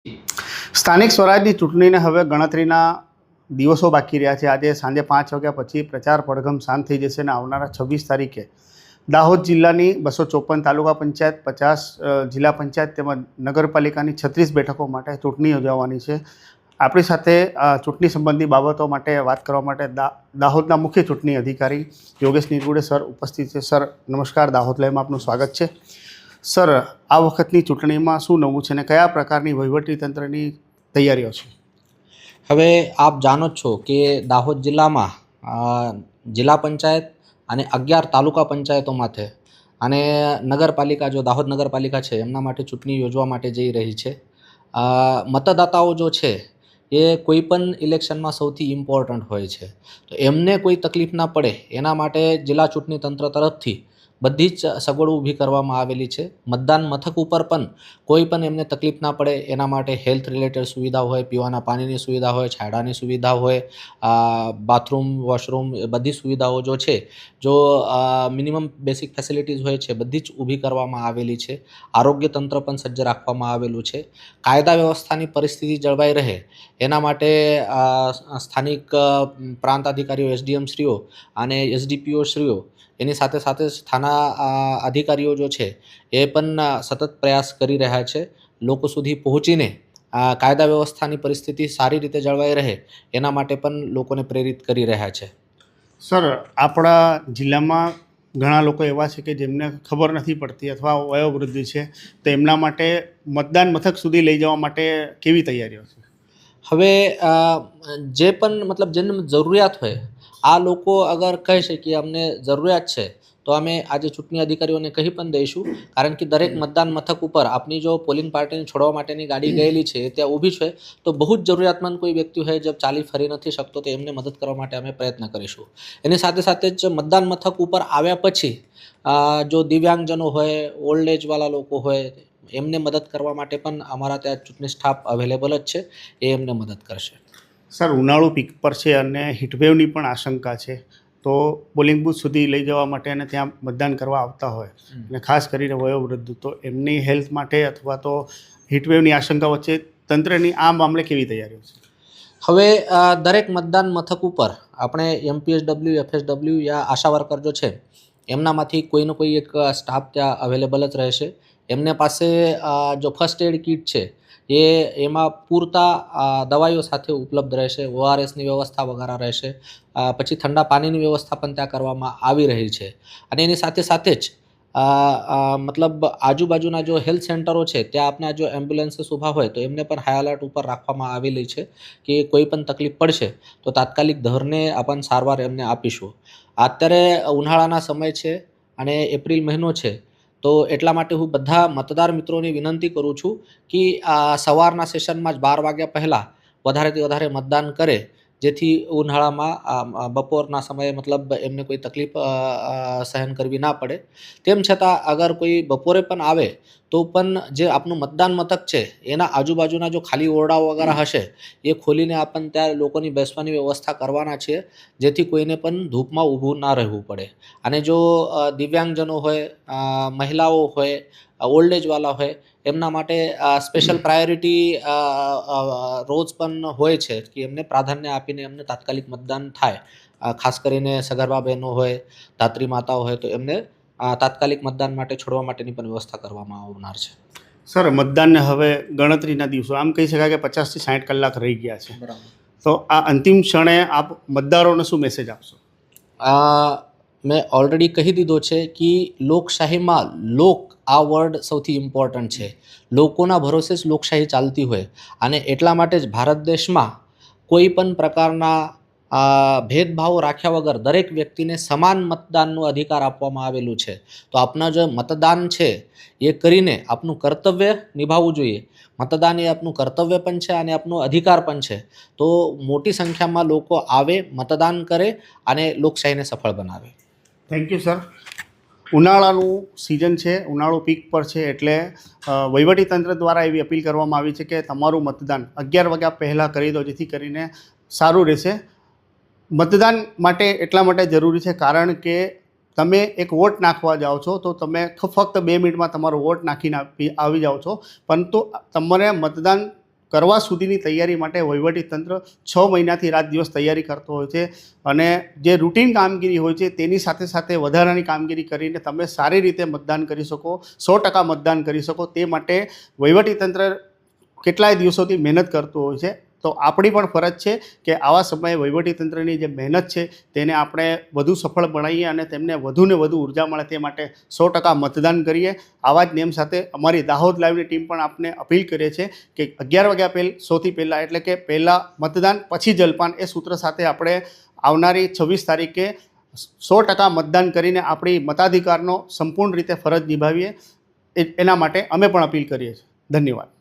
સ્થાનિક સ્વરાજની ચૂંટણીને હવે ગણતરીના દિવસો બાકી રહ્યા છે. આજે સાંજે 5 વાગ્યા પછી પ્રચાર પડઘમ શાંત થઈ જશે અને આવનારા 26 તારીખે દાહોદ જિલ્લાની 254 તાલુકા પંચાયત, 50 જિલ્લા પંચાયત તેમજ નગરપાલિકાની 36 બેઠકો માટે ચૂંટણી યોજાવાની છે. આપણી સાથે ચૂંટણી સંબંધી બાબતો માટે વાત કરવા માટે દાહોદના મુખ્ય ચૂંટણી અધિકારી યોગેશ નિરગુડે સર ઉપસ્થિત છે. સર નમસ્કાર, દાહોદ લાઈવમાં આપનું સ્વાગત છે. સર, આ વખતની ચૂંટણીમાં શું નવું છે અને કયા પ્રકારની વહીવટીતંત્રની તૈયારીઓ છે? હવે આપ જાણો જ છો કે દાહોદ જિલ્લામાં જિલ્લા પંચાયત અને 11 તાલુકા પંચાયતોમાંથી અને નગરપાલિકા, જો દાહોદ નગરપાલિકા છે એમના માટે ચૂંટણી યોજવા માટે જઈ રહી છે. મતદાતાઓ જો છે એ કોઈ પણ ઇલેક્શનમાં સૌથી ઇમ્પોર્ટન્ટ હોય છે, તો એમને કોઈ તકલીફ ના પડે એના માટે જિલ્લા ચૂંટણી તંત્ર તરફથી બધી જ સગવડો ઊભી કરવામાં આવેલી છે. મતદાન મથક ઉપર પણ કોઈ પણ એમને તકલીફ ના પડે એના માટે હેલ્થ રિલેટેડ સુવિધા હોય, પીવાના પાણીની સુવિધા હોય, છાંયડાની સુવિધા હોય, બાથરૂમ, વોશરૂમ, એ બધી સુવિધાઓ જો છે, જો મિનિમમ બેસિક ફેસિલિટીઝ હોય છે બધી જ ઊભી કરવામાં આવેલી છે. આરોગ્ય તંત્ર પણ સજ્જ રાખવામાં આવેલું છે. કાયદા વ્યવસ્થાની પરિસ્થિતિ જળવાઈ રહે એના માટે સ્થાનિક પ્રાંત અધિકારીઓ, એસડીએમ શ્રીઓ અને એસડીપીઓ શ્રીઓ એની સાથે સાથે સ્થાના અધિકારીઓ જો છે એ પણ સતત પ્રયાસ કરી રહ્યા છે લોકો સુધી પહોંચીને કાયદા વ્યવસ્થાની પરિસ્થિતિ સારી રીતે જળવાઈ રહે એના માટે પણ લોકોને પ્રેરિત કરી રહ્યા છે. સર, આપણા જિલ્લામાં ઘણા લોકો એવા છે કે જેમને ખબર નથી પડતી અથવા વયોવૃદ્ધ છે, તો એમના માટે મતદાન મથક સુધી લઈ જવા માટે કેવી તૈયારીઓ છે? હવે જે પણ મતલબ જેને જરૂરિયાત હોય, આ લોકો અગર કહે છે કે અમને જરૂરિયાત છે તો અમે આજે ચૂંટણી અધિકારીઓને કહી પણ દઈશું, કારણ કે દરેક મતદાન મથક ઉપર આપની જો પોલિંગ પાર્ટીને છોડવા માટેની ગાડી ગયેલી છે ત્યાં ઊભી છે, તો બહુ જ જરૂરિયાતમંદ કોઈ વ્યક્તિ હોય જે ચાલી ફરી નથી શકતો, તો એમને મદદ કરવા માટે અમે પ્રયત્ન કરીશું. એની સાથે સાથે જ મતદાન મથક ઉપર આવ્યા પછી જો દિવ્યાંગજનો હોય, ઓલ્ડ એજવાળા લોકો હોય, એમને મદદ કરવા માટે પણ અમારા ત્યાં ચૂંટણી સ્ટાફ અવેલેબલ જ છે, એ એમને મદદ કરશે. સર, ઉનાળુ પીક પર છે અને હીટવેવની પણ આશંકા છે, તો પોલિંગ બૂથ સુધી લઈ જવા માટે અને ત્યાં મતદાન કરવા આવતા હોય અને ખાસ કરીને વયોવૃદ્ધ, તો એમની હેલ્થ માટે અથવા તો હીટવેવની આશંકા વચ્ચે તંત્રની આ મામલે કેવી તૈયારીઓ છે? હવે દરેક મતદાન મથક ઉપર આપણે એમપીએસડબલ્યુ, એફએસડબલ્યુ યા આશા વર્કર જો છે એમનામાંથી કોઈનો કોઈ એક સ્ટાફ ત્યાં અવેલેબલ જ રહેશે. એમને પાસે જો ફર્સ્ટ એડ કિટ છે એમાં પૂરતા દવાઈઓ સાથે ઉપલબ્ધ રહેશે, ઓઆરએસની વ્યવસ્થા વગેરે રહેશે. પછી ઠંડા પાણીની વ્યવસ્થા પણ ત્યાં કરવામાં આવી રહી છે. અને એની સાથે સાથે જ મતલબ આજુબાજુના જો હેલ્થ સેન્ટરો છે ત્યાં આપણા જો એમ્બ્યુલન્સીસ ઊભા હોય તો એમને પણ હાઈ એલર્ટ ઉપર રાખવામાં આવેલી છે કે કોઈ પણ તકલીફ પડશે તો તાત્કાલિક ધોરણે આપણ સારવાર એમને આપીશું. અત્યારે ઉનાળાના સમય છે અને એપ્રિલ મહિનો છે, તો એટલા માટે હું બધા મતદાર મિત્રોને વિનંતી કરું છું કે સવારના સેશનમાં જ 12 વાગ્યા પહેલાં વધારેથી વધારે મતદાન કરે, જેથી ઉનાળામાં બપોરના સમયે મતલબ એમને કોઈ તકલીફ સહન કરવી ના પડે. તેમ છતાં અગર કોઈ બપોરે પણ આવે તો પણ જે આપનું મતદાન મથક છે એના આજુબાજુના જો ખાલી ઓરડાઓ વગેરે હશે એ ખોલીને આપણને ત્યાં લોકોની બેસવાની વ્યવસ્થા કરવાના છે, જેથી કોઈને પણ ધૂપમાં ઊભું ના રહેવું પડે. અને જો દિવ્યાંગજનો હોય, મહિલાઓ હોય, ઓલ્ડ એજવાળા હોય, એમના માટે સ્પેશિયલ પ્રાયોરિટી રોજ પણ હોય છે કે એમને પ્રાધાન્ય આપીને એમને તાત્કાલિક મતદાન થાય. ખાસ કરીને સગર્ભા બહેનો હોય, ધાત્રી માતાઓ હોય, તો એમને તાત્કાલિક મતદાન માટે છોડવા માટેની પણ વ્યવસ્થા કરવામાં આવનાર છે. સર, મતદાનને હવે ગણતરીના દિવસો, આમ કહી શકાય કે 50 થી 60 કલાક રહી ગયા છે, બરાબર. તો આ અંતિમ ક્ષણે આપ મતદારોને શું મેસેજ આપશો? મેં ઓલરેડી કહી દીધો છે કે લોકશાહીમાં આ વર્ડ સૌથી ઇમ્પોર્ટન્ટ છે. લોકોના ભરોસે જ લોકશાહી ચાલતી હોય, અને એટલા માટે જ ભારત દેશમાં કોઈ પણ પ્રકારના ભેદભાવ રાખ્યા વગર દરેક વ્યક્તિને સમાન મતદાનનો અધિકાર આપવામાં આવેલું છે. તો આપના જે મતદાન છે એ કરીને આપનું કર્તવ્ય નિભાવવું જોઈએ. મતદાન એ આપનું કર્તવ્ય પણ છે અને આપનો અધિકાર પણ છે. તો મોટી સંખ્યામાં લોકો આવે, મતદાન કરે અને લોકશાહીને સફળ બનાવે. Thank you sir. ઉનાળાનું સિઝન છે, ઉનાળુ પીક પર છે, એટલે વહીવટીતંત્ર દ્વારા એવી અપીલ કરવામાં આવી છે કે તમારું મતદાન 11 વાગ્યા પહેલાં કરી દો, જેથી કરીને સારું રહેશે. મતદાન માટે એટલા માટે જરૂરી છે કારણ કે તમે એક વોટ નાખવા જાઓ છો તો તમે ફક્ત 2 મિનિટમાં તમારો વોટ નાખીને આવી જાઓ છો, પરંતુ તમારે મતદાન કરવા સુધીની તૈયારી માટે વહીવટીતંત્ર 6 મહિનાથી રાત દિવસ તૈયારી કરતો હોય છે અને જે રૂટીન કામગીરી હોય છે તેની સાથે સાથે વધારાની કામગીરી કરીને તમે સારી રીતે મતદાન કરી શકો, 100% મતદાન કરી શકો તે માટે વહીવટીતંત્ર કેટલાય દિવસોથી મહેનત કરતું હોય છે. તો આપણી પણ ફરજ છે કે આવા સમયે વહીવટીતંત્રની જે મહેનત છે તેને આપણે વધુ સફળ બનાવીએ અને તેમને વધુને વધુ ઉર્જા મળે તે માટે 100% મતદાન કરીએ. આવા જ નિયમ સાથે અમારી દાહોદ લાઈવની ટીમ પણ આપને અપીલ કરે છે કે 11 વાગ્યા સૌથી પહેલાં એટલે કે પહેલાં મતદાન પછી જલપાન એ સૂત્ર સાથે આપણે આવનારી 26 તારીખે 100% મતદાન કરીને આપણી મતાધિકારનો સંપૂર્ણ રીતે ફરજ નિભાવીએ એના માટે અમે પણ અપીલ કરીએ છીએ. ધન્યવાદ.